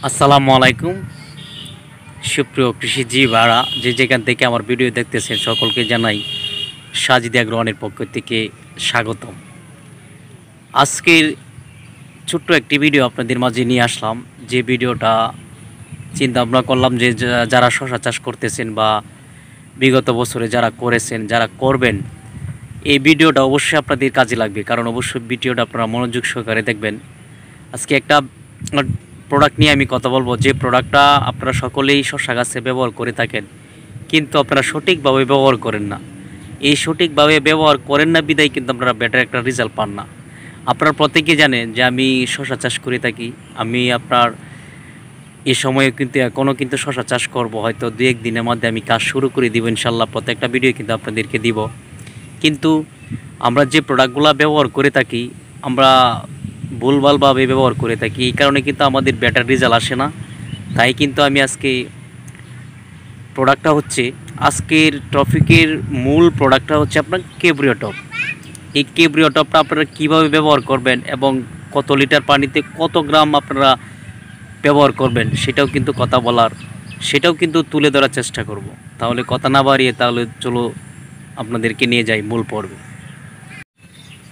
আসসালামু আলাইকুম সুপ্রিয় কৃষিজীবী ভাইরা যে যেখান থেকে আমার ভিডিও দেখতেছেন সকলকে জানাই সাজিদ আগ্রহণের পক্ষ থেকে স্বাগতম। আজকের ছোট্ট একটি ভিডিও আপনাদের মাঝে নিয়ে আসলাম। যে ভিডিওটা চিন্তা ভাবনা করলাম যে যারা শশা চাষ করতেছেন বা বিগত বছরে যারা করেছেন যারা করবেন, এই ভিডিওটা অবশ্যই আপনাদের কাজে লাগবে, কারণ অবশ্যই ভিডিওটা আপনারা মনোযোগ সহকারে দেখবেন। আজকে একটা প্রোডাক্ট নিয়ে আমি কথা বলবো, যে প্রোডাক্টটা আপনারা সকলেই শশা গাছে ব্যবহার করে থাকেন, কিন্তু আপনারা সঠিকভাবে ব্যবহার করেন না। এই সঠিকভাবে ব্যবহার করেন না বিদায় কিন্তু আপনারা বেটার একটা রেজাল্ট পান না। আপনারা প্রত্যেকেই জানেন যে আমি শশা চাষ করে থাকি। আমি আপনার এই সময়ে কিন্তু এখনও কিন্তু শশা চাষ করব, হয়তো দু এক দিনের মধ্যে আমি কাজ শুরু করে দিব ইনশাল্লাহ। প্রত্যেকটা ভিডিও কিন্তু আপনাদেরকে দিব। কিন্তু আমরা যে প্রোডাক্টগুলো ব্যবহার করে থাকি, আমরা ভুলভালভাবে ব্যবহার করে থাকি, এই কারণে কিন্তু আমাদের বেটার রেজাল্ট আসে না। তাই কিন্তু আমি আজকে প্রোডাক্টটা হচ্ছে, আজকের টপিকের মূল প্রোডাক্টটা হচ্ছে আপনার কেব্রিও টপ। এই কেব্রিও টপটা আপনারা কীভাবে ব্যবহার করবেন এবং কত লিটার পানিতে কত গ্রাম আপনারা ব্যবহার করবেন সেটাও কিন্তু কথা বলার, সেটাও কিন্তু তুলে ধরার চেষ্টা করব। তাহলে কথা না বাড়িয়ে তাহলে চলো আপনাদেরকে নিয়ে যাই মূল পর্বে।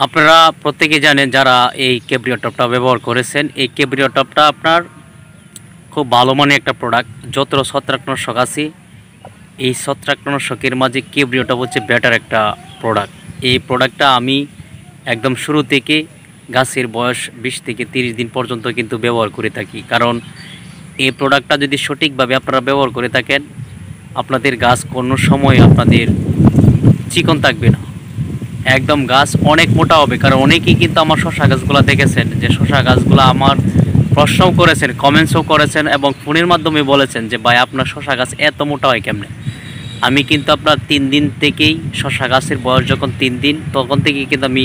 আপনারা প্রত্যেকে জানেন যারা এই কেব্রিও টপটা ব্যবহার করেছেন, এই কেব্রিও টপটা আপনার খুব ভালো মানের একটা প্রোডাক্ট। যত ছত্রাকনাশক আছে, এই ছত্রাকনাশকের মাঝে কেব্রিও টপ হচ্ছে বেটার একটা প্রোডাক্ট। এই প্রোডাক্টটা আমি একদম শুরু থেকে গাছের বয়স 20 থেকে 30 দিন পর্যন্ত কিন্তু ব্যবহার করে থাকি। কারণ এই প্রোডাক্টটা যদি সঠিকভাবে আপনারা ব্যবহার করে থাকেন, আপনাদের গাছ কোনো সময় আপনাদের চিকন থাকবে না, একদম গাছ অনেক মোটা হবে। কারণ অনেকেই কিন্তু আমার শশা গাছগুলো দেখেছেন, যে শশা গাছগুলো আমার প্রশ্নও করেছেন, কমেন্টসও করেছেন এবং ফোনের মাধ্যমে বলেছেন যে ভাই আপনার শশা গাছ এত মোটা হয় কেমনে। আমি কিন্তু আপনার 3 দিন থেকেই, শশা গাছের বয়স যখন 3 দিন তখন থেকেই কিন্তু আমি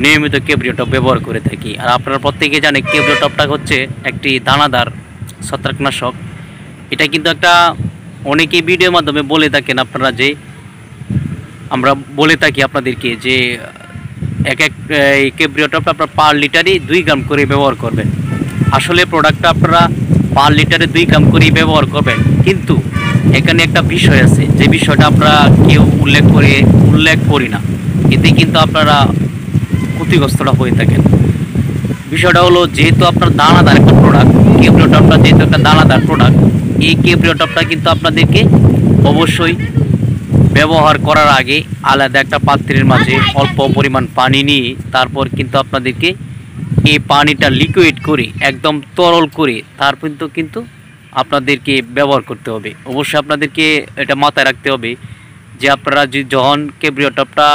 নিয়মিত কেব্রিও টপ ব্যবহার করে থাকি। আর আপনারা প্রত্যেকেই জানেন কেব্রিও টপটা হচ্ছে একটি দানাদার ছত্রাকনাশক। এটা কিন্তু একটা, অনেকেই ভিডিওর মাধ্যমে বলে থাকেন আপনারা, যে আমরা বলে থাকি আপনাদেরকে যে এক এই কেব্রিও টপটা আপনার পার লিটারে 2 গ্রাম করে ব্যবহার করবেন। আসলে প্রোডাক্টটা আপনারা পার লিটারে 2 গ্রাম করেই ব্যবহার করবেন, কিন্তু এখানে একটা বিষয় আছে, যে বিষয়টা আমরা কেউ উল্লেখ করি না। এতে কিন্তু আপনারা ক্ষতিগ্রস্তরা হয়ে থাকেন। বিষয়টা হলো, যেহেতু আপনার দানাদার একটা প্রোডাক্ট, কেব্রিও টপটা যেহেতু একটা দানাদার প্রোডাক্ট, এই কেব্রিও টপটা কিন্তু আপনাদেরকে অবশ্যই ব্যবহার করার আগে আলাদা একটা পাত্রের মাঝে অল্প পরিমাণ পানি নিয়ে তারপর কিন্তু আপনাদেরকে এই পানিটা লিকুইড করে একদম তরল করে তারপর কিন্তু আপনাদেরকে ব্যবহার করতে হবে। অবশ্যই আপনাদেরকে এটা মাথায় রাখতে হবে যে আপনারা যখন কেব্রিও টপটা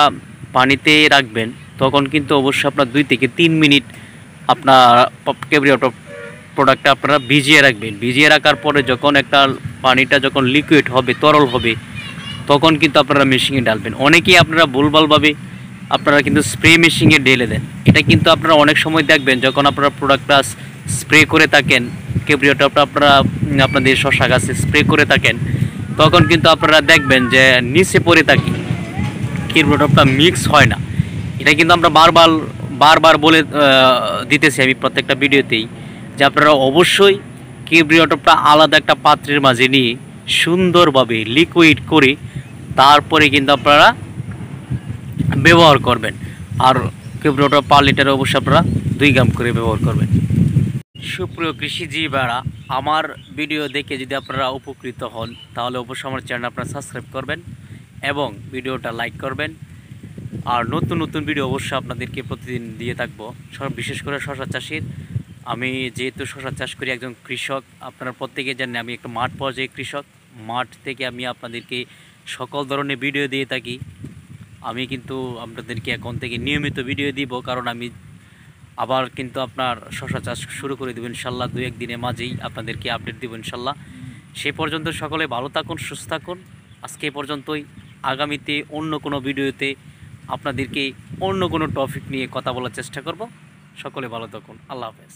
পানিতে রাখবেন, তখন কিন্তু অবশ্যই আপনার 2 থেকে 3 মিনিট আপনার কেব্রিও টপ প্রোডাক্টটা আপনারা ভিজিয়ে রাখবেন। ভিজিয়ে রাখার পরে যখন একটা পানিটা যখন লিকুইড হবে, তরল হবে, তখন কিন্তু আপনারা মেশিনে ডালবেন। অনেকেই আপনারা ভুলভালভাবে আপনারা কিন্তু স্প্রে মেশিনে ঢেলে দেন। এটা কিন্তু আপনারা অনেক সময় দেখবেন, যখন আপনারা প্রোডাক্টটা স্প্রে করে থাকেন, কেব্রিও টপটা আপনারা আপনাদের শশা গাছে স্প্রে করে থাকেন, তখন কিন্তু আপনারা দেখবেন যে নিচে পড়ে থাকে, কেব্রিও টপটা মিক্স হয় না। এটা কিন্তু আমরা বারবার বলে দিতেছি আমি প্রত্যেকটা ভিডিওতেই, যে আপনারা অবশ্যই কেব্রিও টপটা আলাদা একটা পাত্রের মাঝে নিয়ে সুন্দরভাবে লিকুইড করে তারপরে কিন্তু আপনারা ব্যবহার করবেন। আর কেব্রিও টপ পার লিটারে অবশ্যই আপনারা 2 গ্রাম করে ব্যবহার করবেন। সুপ্রিয় কৃষিজীবী ভাইরা, আমার ভিডিও দেখে যদি আপনারা উপকৃত হন, তাহলে অবশ্যই আমার চ্যানেল আপনারা সাবস্ক্রাইব করবেন এবং ভিডিওটা লাইক করবেন। আর নতুন নতুন ভিডিও অবশ্যই আপনাদেরকে প্রতিদিন দিয়ে থাকবো, বিশেষ করে শশা চাষের। আমি যেহেতু শশা চাষ করি, একজন কৃষক, আপনারা প্রত্যেকে জানেন আমি একটা মাঠ পর্যায়ে কৃষক। মাঠ থেকে আমি আপনাদেরকে সকল ধরনের ভিডিও দিয়ে থাকি। আমি কিন্তু আপনাদেরকে এখন থেকে নিয়মিত ভিডিও দিব, কারণ আমি আবার কিন্তু আপনার শশা চাষ শুরু করে দেবো ইনশাল্লাহ। 2-1 দিনের মাঝেই আপনাদেরকে আপডেট দেবো ইনশাল্লাহ। সে পর্যন্ত সকলে ভালো থাকুন, সুস্থ থাকুন। আজকে এ পর্যন্তই। আগামীতে অন্য কোনো ভিডিওতে আপনাদেরকে অন্য কোনো টপিক নিয়ে কথা বলার চেষ্টা করব। সকলে ভালো থাকুন। আল্লাহ হাফেজ।